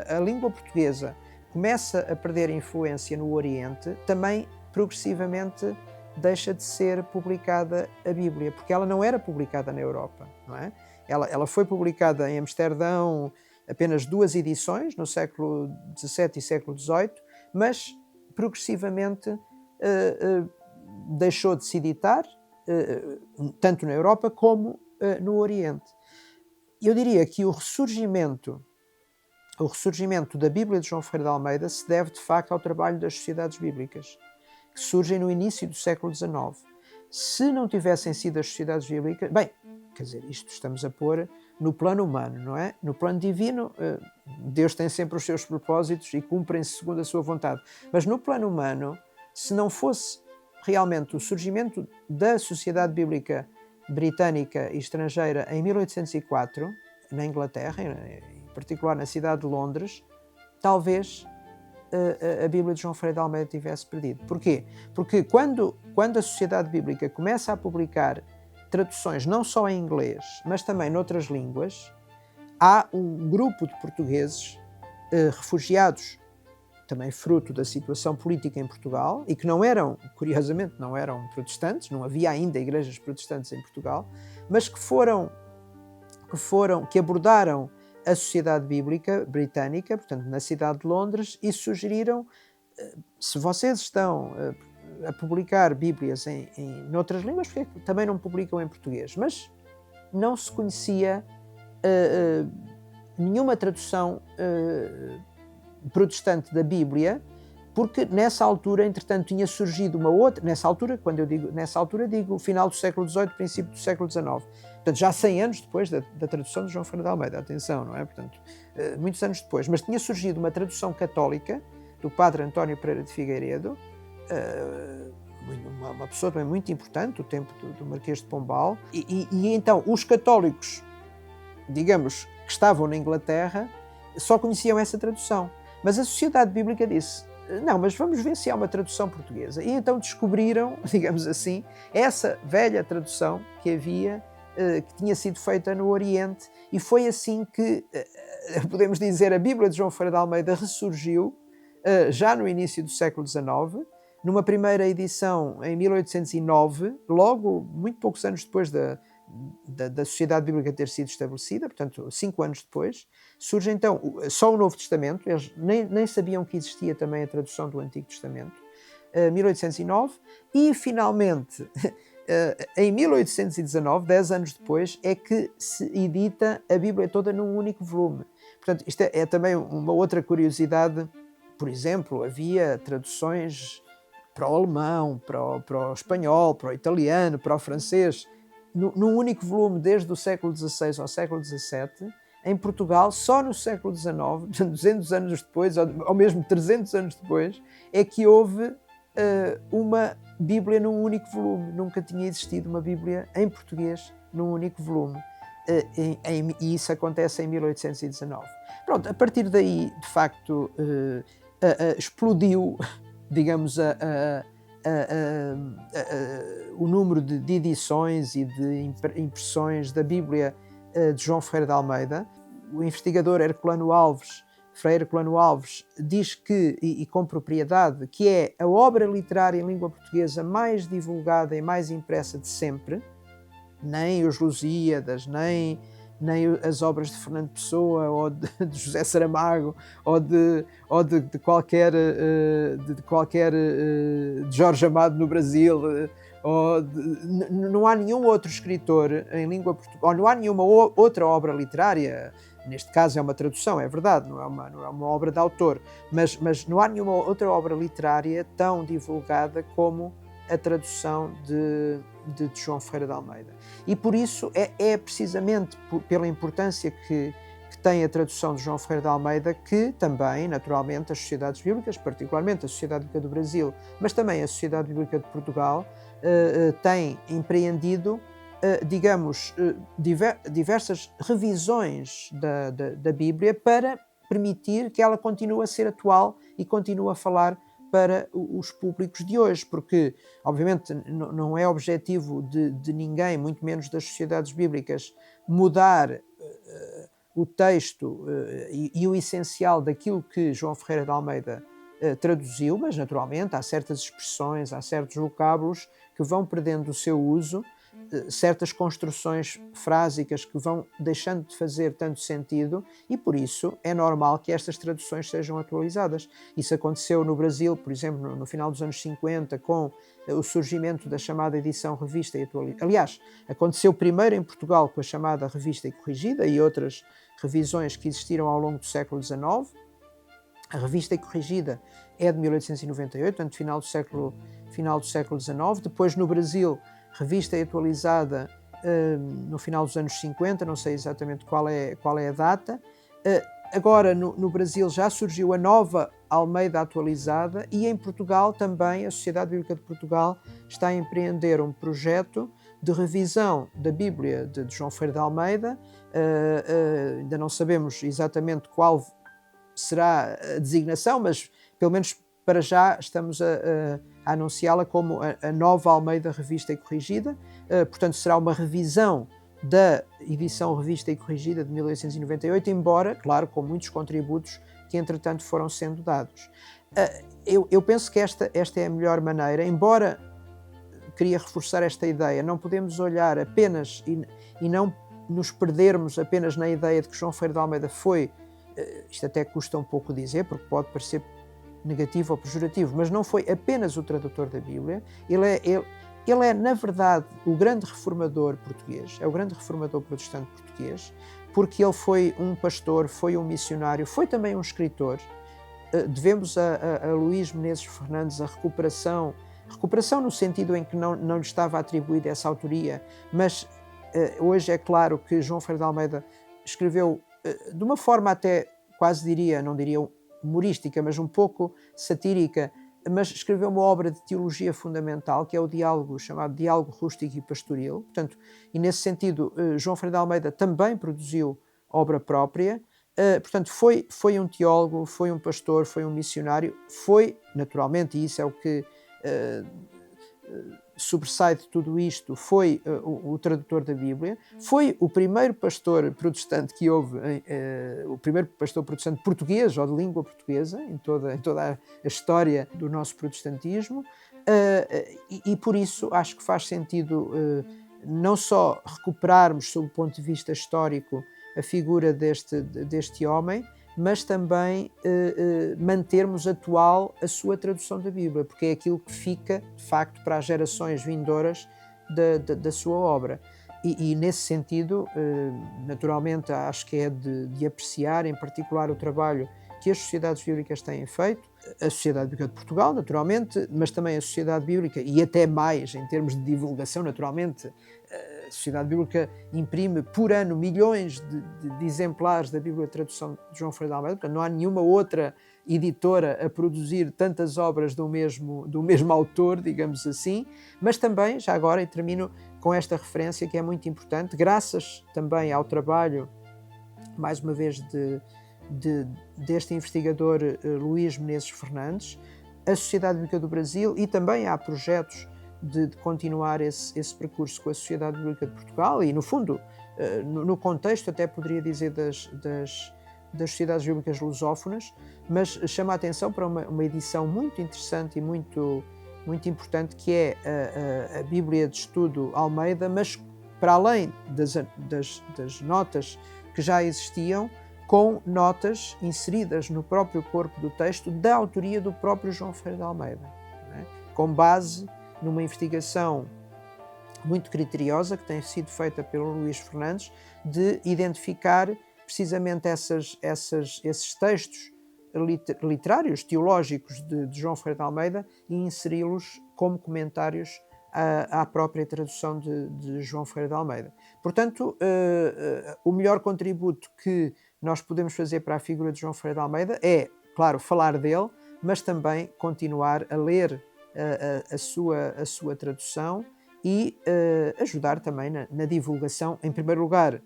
a língua portuguesa começa a perder influência no Oriente, também, progressivamente, deixa de ser publicada a Bíblia, porque ela não era publicada na Europa, não é? Ela foi publicada em Amsterdão, apenas 2 edições, no século XVII e século XVIII, mas, progressivamente, deixou de se editar, tanto na Europa como no Oriente. Eu diria que o ressurgimento da Bíblia de João Ferreira de Almeida se deve, de facto, ao trabalho das sociedades bíblicas, que surgem no início do século XIX. Se não tivessem sido as sociedades bíblicas, isto estamos a pôr no plano humano, não é? No plano divino, Deus tem sempre os seus propósitos e cumprem-se segundo a sua vontade. Mas no plano humano, se não fosse realmente o surgimento da Sociedade Bíblica Britânica e Estrangeira em 1804, na Inglaterra, em particular na cidade de Londres, talvez a Bíblia de João Ferreira de Almeida tivesse perdido. Porquê? Porque quando a Sociedade Bíblica começa a publicar traduções não só em inglês, mas também noutras línguas, há um grupo de portugueses refugiados, também fruto da situação política em Portugal, e que não eram, curiosamente, não eram protestantes, não havia ainda igrejas protestantes em Portugal, mas que abordaram a Sociedade Bíblica Britânica, portanto, na cidade de Londres, e sugeriram, se vocês estão a publicar Bíblias em noutras línguas, porque também não publicam em português? Mas não se conhecia nenhuma tradução protestante da Bíblia, porque nessa altura, entretanto, tinha surgido uma outra, nessa altura, quando eu digo nessa altura, digo final do século XVIII, princípio do século XIX. Portanto, já 100 anos depois da tradução de João Ferreira de Almeida, atenção, não é? Portanto, muitos anos depois. Mas tinha surgido uma tradução católica do padre António Pereira de Figueiredo, uma pessoa também muito importante, do tempo do Marquês de Pombal, e então os católicos, digamos, que estavam na Inglaterra, só conheciam essa tradução. Mas a Sociedade Bíblica disse, não, mas vamos ver se há uma tradução portuguesa. E então descobriram, digamos assim, essa velha tradução que havia, que tinha sido feita no Oriente, e foi assim que, podemos dizer, a Bíblia de João Ferreira de Almeida ressurgiu, já no início do século XIX, numa primeira edição em 1809, logo muito poucos anos depois da Sociedade Bíblica ter sido estabelecida, portanto 5 anos depois, surge então só o Novo Testamento. Eles nem sabiam que existia também a tradução do Antigo Testamento, 1809, e finalmente em 1819, 10 anos depois, é que se edita a Bíblia toda num único volume. Portanto, isto é também uma outra curiosidade. Por exemplo, havia traduções para o alemão, para o espanhol, para o italiano, para o francês, num único volume desde o século XVI ao século XVII. Em Portugal, só no século XIX, 200 anos depois, ou mesmo 300 anos depois, é que houve uma Bíblia num único volume. Nunca tinha existido uma Bíblia em português num único volume. E isso acontece em 1819. Pronto, a partir daí, de facto, explodiu, digamos, o número de edições e de impressões da Bíblia de João Ferreira de Almeida. O investigador Frei Herculano Alves, diz que, e com propriedade, que é a obra literária em língua portuguesa mais divulgada e mais impressa de sempre. Nem os Lusíadas, nem as obras de Fernando Pessoa, ou de José Saramago, ou de qualquer de Jorge Amado no Brasil, não há nenhum outro escritor em língua portuguesa, ou não há nenhuma outra obra literária. Neste caso é uma tradução, é verdade, não é uma obra de autor, mas não há nenhuma outra obra literária tão divulgada como a tradução de João Ferreira de Almeida. E por isso é precisamente pela importância que tem a tradução de João Ferreira de Almeida que também, naturalmente, as sociedades bíblicas, particularmente a Sociedade Bíblica do Brasil, mas também a Sociedade Bíblica de Portugal, têm empreendido, digamos, diversas revisões da Bíblia para permitir que ela continue a ser atual e continue a falar para os públicos de hoje, porque, obviamente, não é objetivo de ninguém, muito menos das sociedades bíblicas, mudar o texto e o essencial daquilo que João Ferreira de Almeida traduziu, mas, naturalmente, há certas expressões, há certos vocábulos que vão perdendo o seu uso, certas construções frásicas que vão deixando de fazer tanto sentido, e por isso é normal que estas traduções sejam atualizadas. Isso aconteceu no Brasil, por exemplo, no final dos anos 50, com o surgimento da chamada edição revista e atualizada. Aliás, aconteceu primeiro em Portugal com a chamada revista e corrigida e outras revisões que existiram ao longo do século XIX. A revista e corrigida é de 1898, portanto, final do século XIX. Depois, no Brasil, revista e atualizada no final dos anos 50, não sei exatamente qual é a data. Agora, no Brasil, já surgiu a nova Almeida atualizada, e em Portugal também a Sociedade Bíblica de Portugal está a empreender um projeto de revisão da Bíblia de João Ferreira de Almeida. Ainda não sabemos exatamente qual será a designação, mas pelo menos para já estamos a anunciá-la como a nova Almeida Revista e Corrigida. Portanto, será uma revisão da edição Revista e Corrigida de 1898, embora, claro, com muitos contributos que entretanto foram sendo dados. Eu penso que esta é a melhor maneira, embora queria reforçar esta ideia, não podemos olhar apenas e não nos perdermos apenas na ideia de que João Ferreira de Almeida foi, isto até custa um pouco dizer, porque pode parecer negativo ou pejorativo, mas não foi apenas o tradutor da Bíblia. Ele é, na verdade, o grande reformador português, é o grande reformador protestante português, porque ele foi um pastor, foi um missionário, foi também um escritor. Devemos a Luís Menezes Fernandes a recuperação no sentido em que não lhe estava atribuída essa autoria, mas hoje é claro que João Ferreira de Almeida escreveu de uma forma até quase não diria humorística, mas um pouco satírica, mas escreveu uma obra de teologia fundamental, que é o diálogo, chamado Diálogo Rústico e Pastoril. Portanto, e nesse sentido, João Ferreira de Almeida também produziu obra própria. Portanto, foi um teólogo, foi um pastor, foi um missionário, foi, naturalmente, e isso é o que sobressai de tudo isto, foi o tradutor da Bíblia, foi o primeiro pastor protestante que houve, o primeiro pastor protestante português ou de língua portuguesa em toda a história do nosso protestantismo, e por isso acho que faz sentido não só recuperarmos, sob o ponto de vista histórico, a figura deste homem, mas também mantermos atual a sua tradução da Bíblia, porque é aquilo que fica, de facto, para as gerações vindouras da sua obra. E nesse sentido, naturalmente, acho que é de apreciar, em particular, o trabalho que as sociedades bíblicas têm feito, a Sociedade Bíblica de Portugal, naturalmente, mas também a Sociedade Bíblica, e até mais em termos de divulgação, naturalmente, a Sociedade Bíblica imprime por ano milhões de exemplares da Bíblia de tradução de João Ferreira de Almeida, portanto não há nenhuma outra editora a produzir tantas obras do mesmo autor, digamos assim, mas também, já agora, e termino com esta referência que é muito importante, graças também ao trabalho, mais uma vez, deste investigador Luís Menezes Fernandes, a Sociedade Bíblica do Brasil, e também há projetos de continuar esse percurso com a Sociedade Bíblica de Portugal e, no fundo, no contexto, até poderia dizer, das sociedades bíblicas lusófonas, mas chama a atenção para uma edição muito interessante e muito importante, que é a Bíblia de Estudo Almeida, mas para além das notas que já existiam, com notas inseridas no próprio corpo do texto da autoria do próprio João Ferreira de Almeida, né? Com base numa investigação muito criteriosa que tem sido feita pelo Luís Fernandes, de identificar precisamente esses textos literários, teológicos de João Ferreira de Almeida e inseri-los como comentários à própria tradução de João Ferreira de Almeida. Portanto, o melhor contributo que nós podemos fazer para a figura de João Ferreira de Almeida é, claro, falar dele, mas também continuar a ler a sua tradução e ajudar também na divulgação, em primeiro lugar,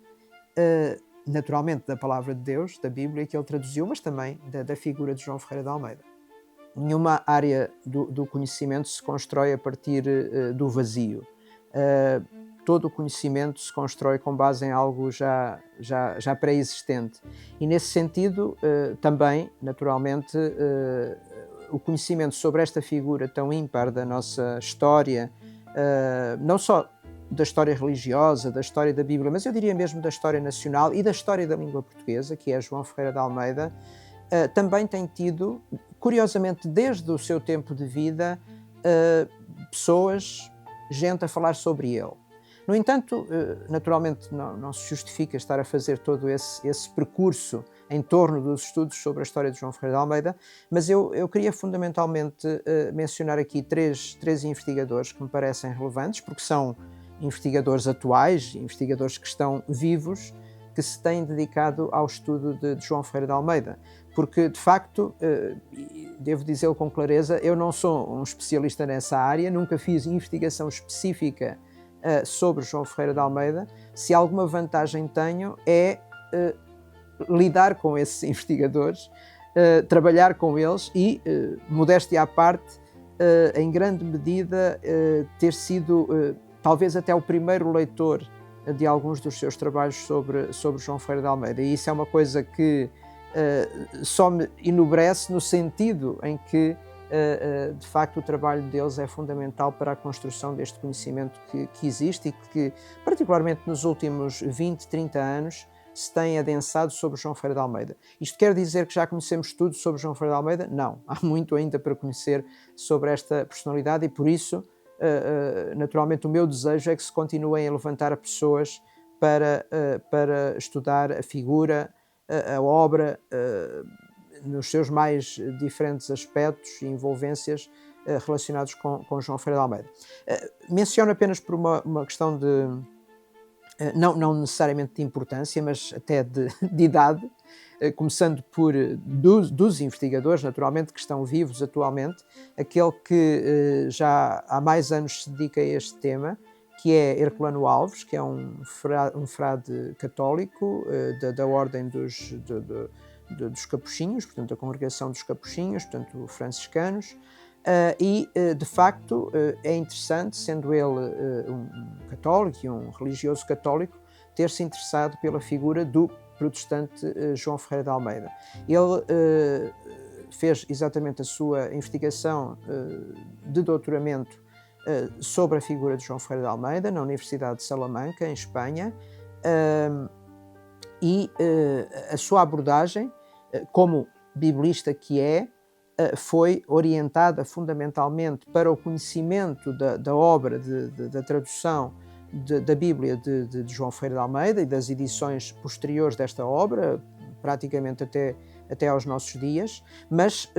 naturalmente, da Palavra de Deus, da Bíblia que ele traduziu, mas também da figura de João Ferreira de Almeida. Nenhuma área do conhecimento se constrói a partir do vazio. Todo o conhecimento se constrói com base em algo já pré-existente. E, nesse sentido, também, naturalmente, o conhecimento sobre esta figura tão ímpar da nossa história, não só da história religiosa, da história da Bíblia, mas eu diria mesmo da história nacional e da história da língua portuguesa, que é João Ferreira de Almeida, também tem tido, curiosamente, desde o seu tempo de vida, gente a falar sobre ele. No entanto, naturalmente não se justifica estar a fazer todo esse percurso em torno dos estudos sobre a história de João Ferreira de Almeida, mas eu queria fundamentalmente mencionar aqui três investigadores que me parecem relevantes, porque são investigadores atuais, investigadores que estão vivos, que se têm dedicado ao estudo de João Ferreira de Almeida. Porque, de facto, devo dizê-lo com clareza, eu não sou um especialista nessa área, nunca fiz investigação específica sobre João Ferreira de Almeida. Se alguma vantagem tenho é lidar com esses investigadores, trabalhar com eles e, modéstia à parte, em grande medida, ter sido talvez até o primeiro leitor de alguns dos seus trabalhos sobre João Ferreira de Almeida. E isso é uma coisa que só me enobrece no sentido em que, de facto, o trabalho deles é fundamental para a construção deste conhecimento que existe e que, particularmente nos últimos 20, 30 anos, se tem adensado sobre João Ferreira de Almeida. Isto quer dizer que já conhecemos tudo sobre João Ferreira de Almeida? Não, há muito ainda para conhecer sobre esta personalidade e por isso, naturalmente, o meu desejo é que se continuem a levantar pessoas para estudar a figura, a obra, nos seus mais diferentes aspectos e envolvências relacionados com João Ferreira de Almeida. Menciono apenas por uma questão de não necessariamente de importância, mas até de idade, começando por dos investigadores, naturalmente, que estão vivos atualmente, aquele que já há mais anos se dedica a este tema, que é Herculano Alves, que é um frade católico da ordem dos capuchinhos, portanto, da congregação dos capuchinhos, portanto, franciscanos, e, de facto, é interessante, sendo ele um católico e um religioso católico, ter-se interessado pela figura do protestante João Ferreira de Almeida. Ele fez exatamente a sua investigação de doutoramento sobre a figura de João Ferreira de Almeida na Universidade de Salamanca, em Espanha, e a sua abordagem, como biblista que é, foi orientada fundamentalmente para o conhecimento da obra, da tradução da Bíblia de João Ferreira de Almeida e das edições posteriores desta obra, praticamente até aos nossos dias, mas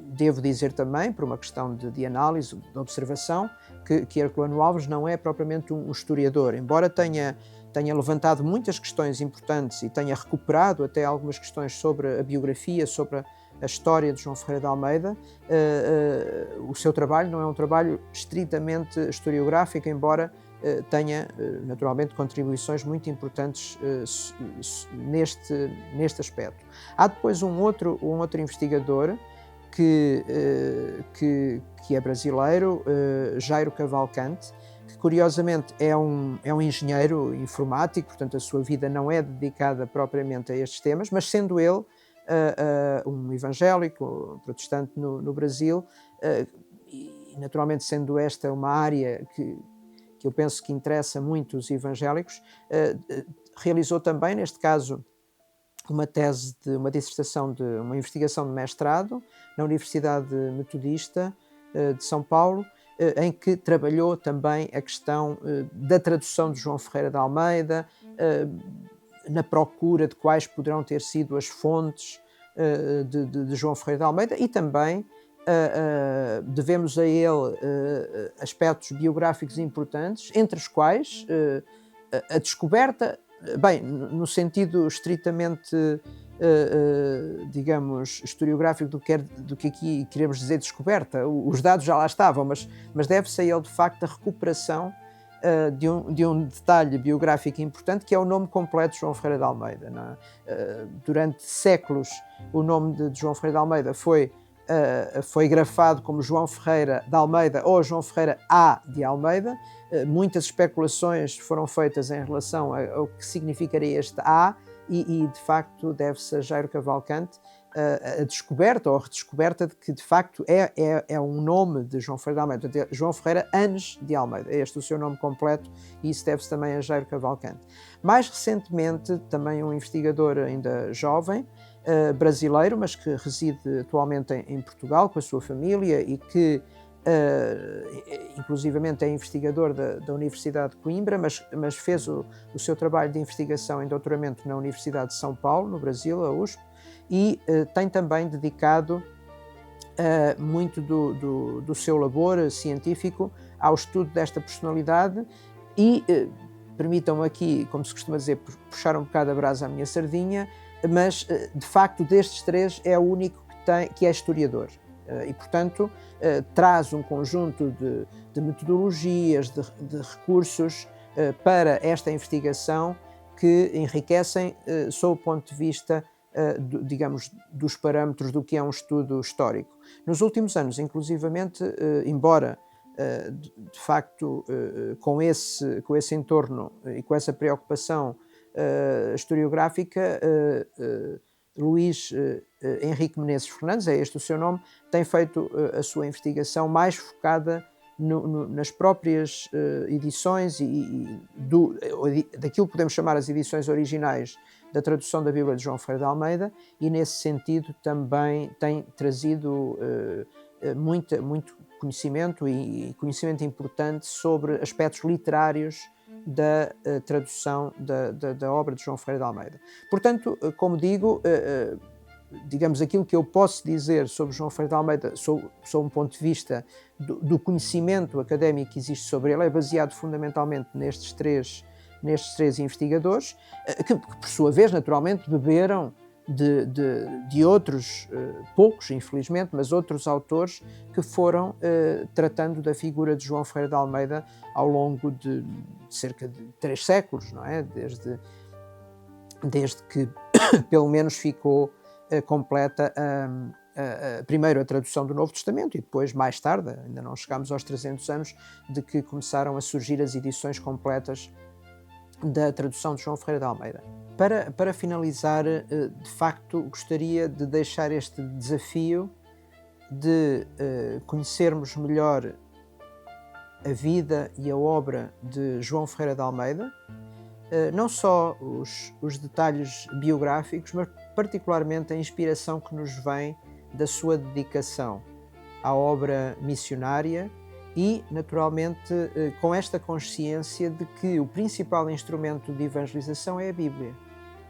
devo dizer também, por uma questão de análise, de observação, que Herculano Alves não é propriamente um historiador, embora tenha levantado muitas questões importantes e tenha recuperado até algumas questões sobre a biografia, sobre a história de João Ferreira de Almeida. O seu trabalho não é um trabalho estritamente historiográfico, embora tenha naturalmente contribuições muito importantes neste aspecto. Há depois um outro investigador que é brasileiro, Jairo Cavalcante, que curiosamente é um engenheiro informático, portanto a sua vida não é dedicada propriamente a estes temas, mas sendo ele um evangélico, protestante no Brasil, e naturalmente sendo esta uma área que eu penso que interessa muito os evangélicos, realizou também, neste caso, uma dissertação uma investigação de mestrado na Universidade Metodista de São Paulo, em que trabalhou também a questão da tradução de João Ferreira de Almeida, na procura de quais poderão ter sido as fontes de João Ferreira de Almeida e também devemos a ele aspectos biográficos importantes, entre os quais a descoberta, bem, no sentido estritamente, digamos, historiográfico do que aqui queremos dizer descoberta. Os dados já lá estavam, mas deve-se a ele, de facto, a recuperação de um detalhe biográfico importante, que é o nome completo de João Ferreira de Almeida. Não é? Durante séculos, o nome de João Ferreira de Almeida foi grafado como João Ferreira de Almeida ou João Ferreira A de Almeida. Muitas especulações foram feitas em relação ao que significaria este A e de facto deve-se a Jairo Cavalcante a descoberta ou a redescoberta de que de facto é um nome de João Ferreira de Almeida, portanto, João Ferreira Anes de Almeida, é este o seu nome completo e isso deve-se também a Jairo Cavalcante. Mais recentemente, também um investigador ainda jovem, brasileiro, mas que reside atualmente em Portugal com a sua família e que inclusivamente é investigador da Universidade de Coimbra, mas fez o seu trabalho de investigação em doutoramento na Universidade de São Paulo, no Brasil, a USP, e tem também dedicado muito do seu labor científico ao estudo desta personalidade e, permitam-me aqui, como se costuma dizer, puxar um bocado a brasa à minha sardinha, mas de facto destes três é o único que é historiador. E, portanto, traz um conjunto de metodologias, de recursos para esta investigação que enriquecem, sob o ponto de vista digamos, dos parâmetros do que é um estudo histórico. Nos últimos anos, inclusivamente, embora de facto com esse entorno e com essa preocupação historiográfica, Luís Henrique Menezes Fernandes, é este o seu nome, tem feito a sua investigação mais focada nas próprias edições daquilo que podemos chamar as edições originais da tradução da Bíblia de João Ferreira de Almeida, e nesse sentido também tem trazido muito conhecimento e conhecimento importante sobre aspectos literários da tradução da obra de João Ferreira de Almeida. Portanto, como digo, digamos, aquilo que eu posso dizer sobre João Ferreira de Almeida, sob um ponto de vista do conhecimento académico que existe sobre ele, é baseado fundamentalmente nestes três investigadores, que por sua vez, naturalmente, beberam de outros, poucos infelizmente, mas outros autores que foram tratando da figura de João Ferreira de Almeida ao longo de cerca de 3 séculos, não é? Desde que pelo menos ficou completa primeiro a tradução do Novo Testamento e depois, mais tarde, ainda não chegámos aos 300 anos, de que começaram a surgir as edições completas da tradução de João Ferreira de Almeida. Para finalizar, de facto, gostaria de deixar este desafio de conhecermos melhor a vida e a obra de João Ferreira de Almeida, não só os detalhes biográficos, mas particularmente a inspiração que nos vem da sua dedicação à obra missionária e, naturalmente, com esta consciência de que o principal instrumento de evangelização é a Bíblia.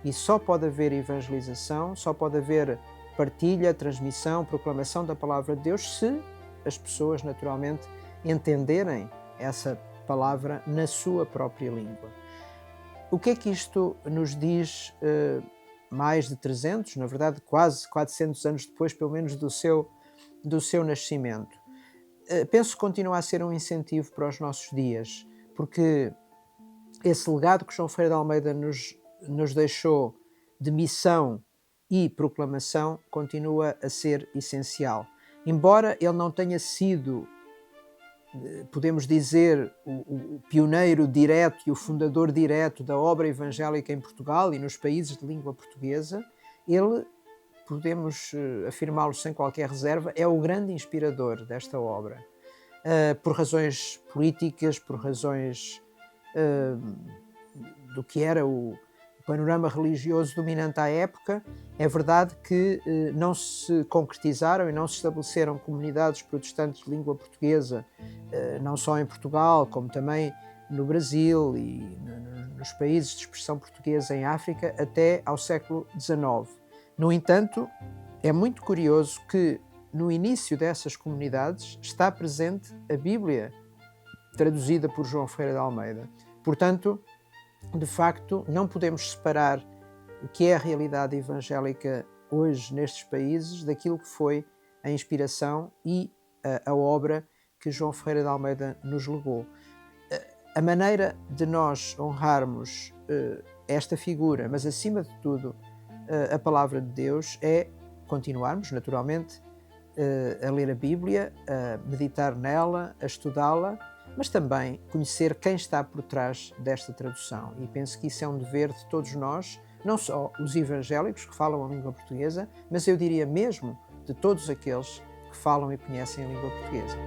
E só pode haver evangelização, só pode haver partilha, transmissão, proclamação da palavra de Deus se as pessoas, naturalmente, entenderem essa palavra na sua própria língua. O que é que isto nos diz mais de 300, na verdade quase 400 anos depois, pelo menos do seu nascimento? Penso que continua a ser um incentivo para os nossos dias, porque esse legado que João Ferreira de Almeida nos deixou de missão e proclamação continua a ser essencial. Embora ele não tenha sido, podemos dizer, o pioneiro direto e o fundador direto da obra evangélica em Portugal e nos países de língua portuguesa, ele, podemos afirmá-lo sem qualquer reserva, é o grande inspirador desta obra. Por razões políticas, por razões do que era o panorama religioso dominante à época, é verdade que não se concretizaram e não se estabeleceram comunidades protestantes de língua portuguesa, não só em Portugal, como também no Brasil e nos países de expressão portuguesa em África, até ao século XIX. No entanto, é muito curioso que no início dessas comunidades está presente a Bíblia, traduzida por João Ferreira de Almeida. Portanto, de facto, não podemos separar o que é a realidade evangélica hoje nestes países daquilo que foi a inspiração e a obra que João Ferreira de Almeida nos legou. A maneira de nós honrarmos esta figura, mas acima de tudo a palavra de Deus, é continuarmos, naturalmente, a ler a Bíblia, a meditar nela, a estudá-la, mas também conhecer quem está por trás desta tradução. E penso que isso é um dever de todos nós, não só os evangélicos que falam a língua portuguesa, mas eu diria mesmo de todos aqueles que falam e conhecem a língua portuguesa.